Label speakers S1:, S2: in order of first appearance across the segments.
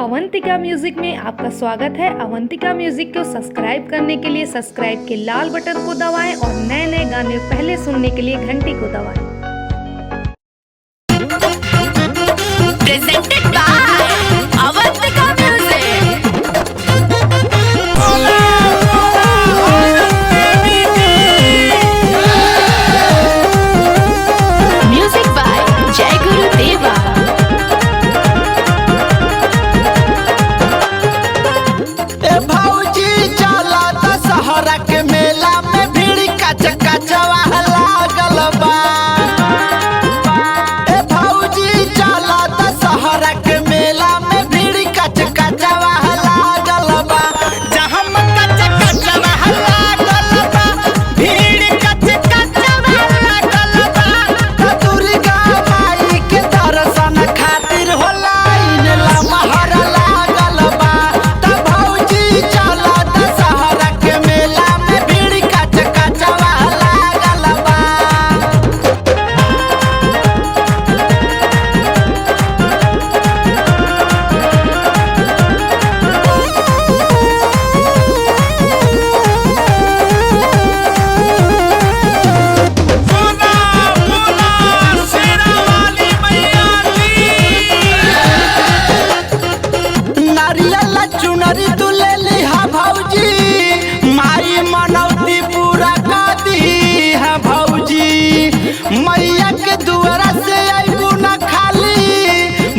S1: Avantika music में आपका स्वागत है। अवंतिका म्यूजिक को सब्सक्राइब करने के लिए सब्सक्राइब के लाल बटन को दबाएं और नए नए गाने पहले सुनने के लिए घंटी को दबाएं।
S2: Presented by Avantika music by जय गुरु देवा।
S3: भौजी चला दशहरा के मेला में भीड़ कच कचवा लागल बा। भौजी चला दशहरा के मेला में भीड़ कच कचवा लागल बा। जहाँ कच कचवा लागल बा, भीड़ कच कचवा लागल बा। दुर्गा माई के दर्शन खातिर हो लाइन लमहर लागल बा। भौजी चला दशहरा के मेला में भीड़ कच कचवा लागल बा। नारियल चुनरी तू ले लिहा भौजी, माई मनौती पूरा कर दी है भौजी। मैया के दुआरा से अबू न खाली,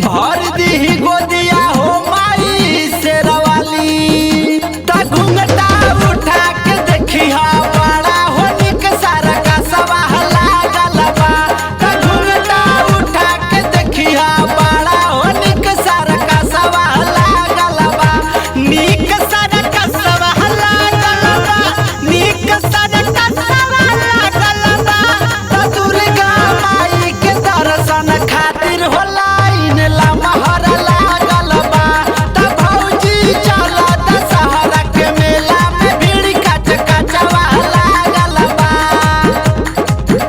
S3: भर दी गोदिया हो माई शेरवाली। त घुंघटा उठा के देखिहा बड़ा हो निक सारा का सवाह लागल बा। त घुंघटा उठा के देखिहा बड़ा हो निक सारा का सवाह लागल बा। निक सारा का सवाह लागल बा, निक सारा का सवाह लागल बा। त दुर्गा माई के दर्शन खातिर हो लाइन लमहर लागल बा। त भौजी चला दशहरा के मेला में भीड़ कच कचवा लागल बा।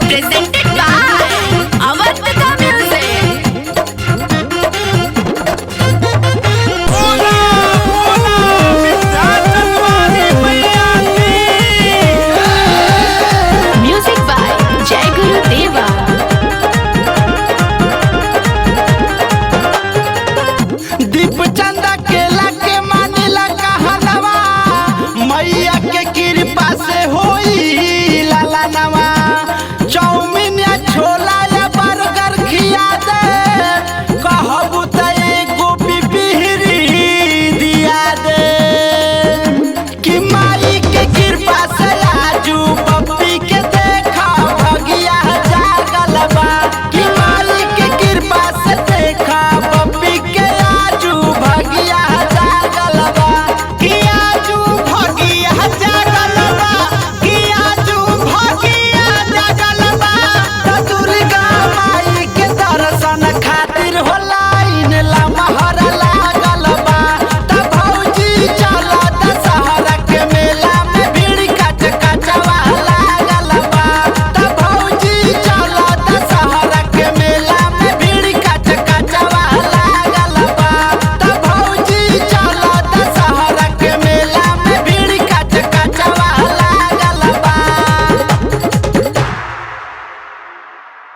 S2: Presented by Avantika music. Music by जय गुरु देवा।
S3: दीप चंदा के